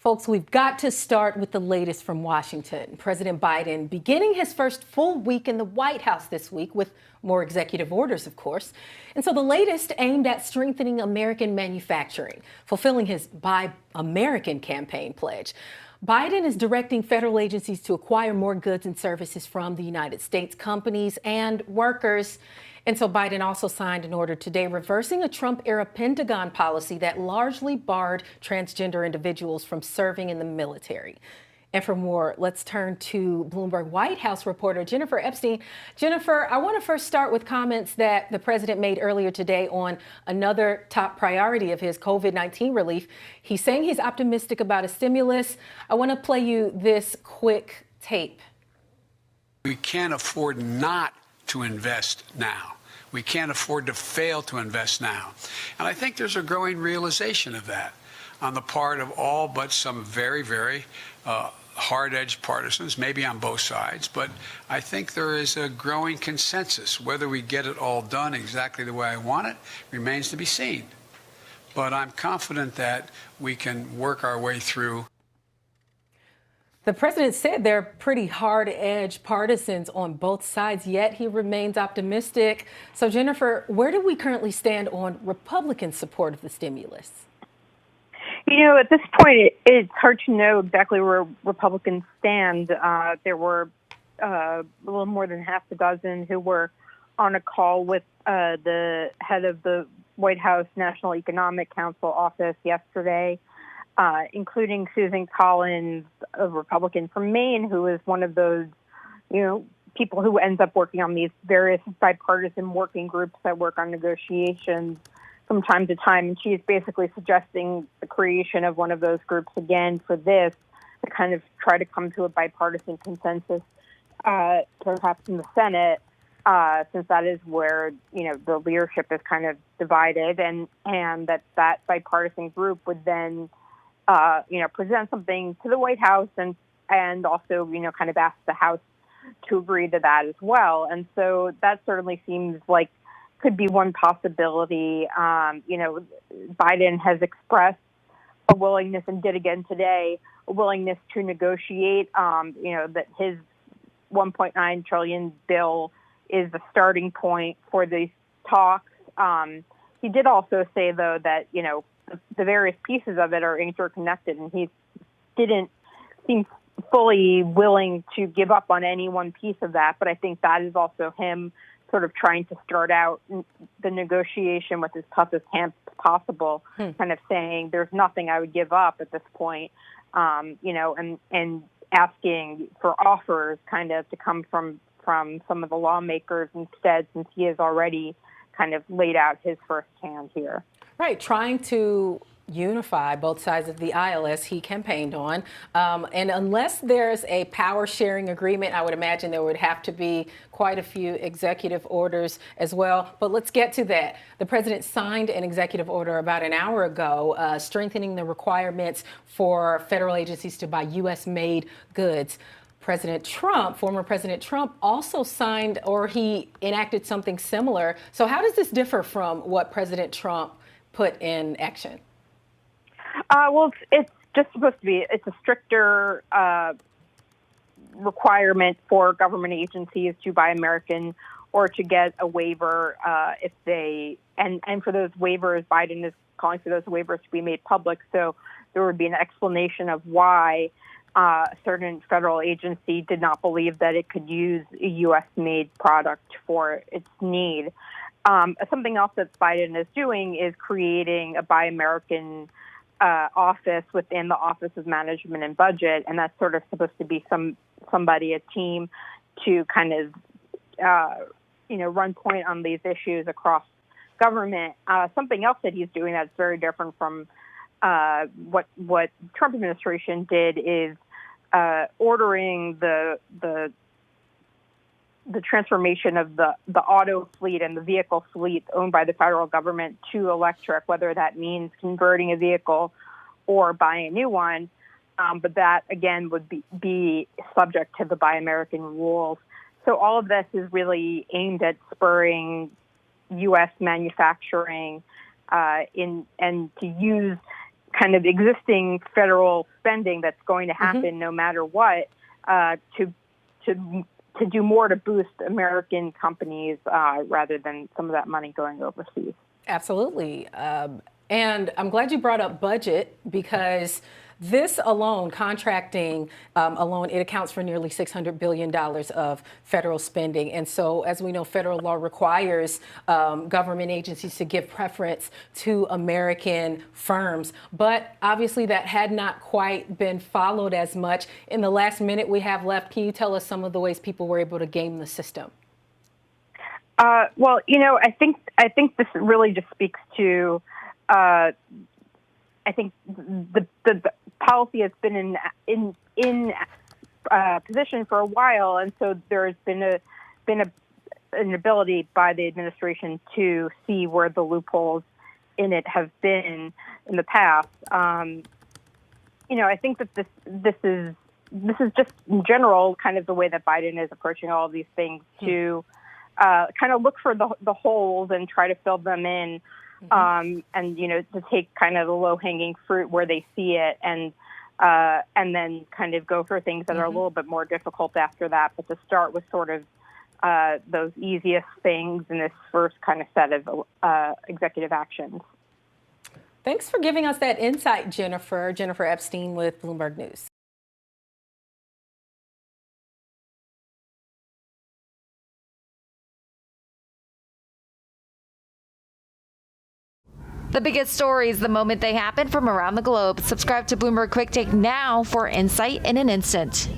Folks, we've got to start with the latest from Washington. President Biden beginning his first full week in the White House this week with more executive orders, of course. And so the latest aimed at strengthening American manufacturing, fulfilling his Buy American campaign pledge. Biden is directing federal agencies to acquire more goods and services from the United States, companies and workers. And so Biden also signed an order today reversing a Trump-era Pentagon policy that largely barred transgender individuals from serving in the military. And for more, let's turn to Bloomberg White House reporter Jennifer Epstein. Jennifer, I want to first start with comments that the president made earlier today on another top priority of his, COVID-19 relief. He's saying he's optimistic about a stimulus. I want to play you this quick tape. We can't afford not to invest now. We can't afford to fail to invest now. And I think there's a growing realization of that on the part of all but some very, very hard-edged partisans, maybe on both sides. But I think there is a growing consensus. Whether we get it all done exactly the way I want it remains to be seen. But I'm confident that we can work our way through. The president said they're pretty hard-edged partisans on both sides, yet he remains optimistic. So, Jennifer, where do we currently stand on Republican support of the stimulus? You know, at this point, it's hard to know exactly where Republicans stand. There were a little more than half a dozen who were on a call with the head of the White House National Economic Council office yesterday, including Susan Collins, a Republican from Maine, who is one of those, people who ends up working on these various bipartisan working groups that work on negotiations from time to time. And she's basically suggesting the creation of one of those groups again for this, to kind of try to come to a bipartisan consensus, perhaps in the Senate, since that is where, the leadership is kind of divided, and that bipartisan group would then present something to the White House and also, kind of ask the House to agree to that as well. And so that certainly seems like could be one possibility. Biden has expressed a willingness, and did again today, a willingness to negotiate, that his $1.9 trillion bill is the starting point for these talks. He did also say, though, that, the various pieces of it are interconnected, and he didn't seem fully willing to give up on any one piece of that. But I think that is also him sort of trying to start out the negotiation with as tough as possible, kind of saying there's nothing I would give up at this point, and asking for offers kind of to come from some of the lawmakers instead, since he has already kind of laid out his first hand here. Right, trying to unify both sides of the aisle, as he campaigned on. And unless there's a power sharing agreement, I would imagine there would have to be quite a few executive orders as well. But let's get to that. The president signed an executive order about an hour ago, strengthening the requirements for federal agencies to buy U.S.-made goods. Former President Trump also signed, or he enacted something similar. So how does this differ from what President Trump put in action? Well, it's just supposed to be, it's a stricter requirement for government agencies to buy American or to get a waiver if they, and for those waivers, Biden is calling for those waivers to be made public. So there would be an explanation of why a certain federal agency did not believe that it could use a U.S.-made product for its need. Something else that Biden is doing is creating a Buy American office within the Office of Management and Budget, and that's sort of supposed to be a team to kind of run point on these issues across government. Something else that he's doing that's very different from what Trump administration did is ordering the transformation of the auto fleet and the vehicle fleet owned by the federal government to electric, whether that means converting a vehicle or buying a new one. But that, again, would be subject to the Buy American rules. So all of this is really aimed at spurring U.S. manufacturing and to use kind of existing federal spending that's going to happen no matter what, to do more to boost American companies rather than some of that money going overseas. Absolutely. And I'm glad you brought up budget, because this alone, contracting alone, it accounts for nearly $600 billion of federal spending. And so, as we know, federal law requires government agencies to give preference to American firms. But obviously that had not quite been followed as much. In the last minute we have left, can you tell us some of the ways people were able to game the system? Well, I think this really just speaks to I think the policy has been in position for a while, and so there's been an ability by the administration to see where the loopholes in it have been in the past. I think that this is just in general kind of the way that Biden is approaching all of these things, to kind of look for the holes and try to fill them in. And to take kind of the low-hanging fruit where they see it, and then kind of go for things that are a little bit more difficult after that. But to start with sort of those easiest things in this first kind of set of executive actions. Thanks for giving us that insight, Jennifer. Jennifer Epstein with Bloomberg News. The biggest stories the moment they happen from around the globe. Subscribe to Bloomberg Quick Take now for insight in an instant.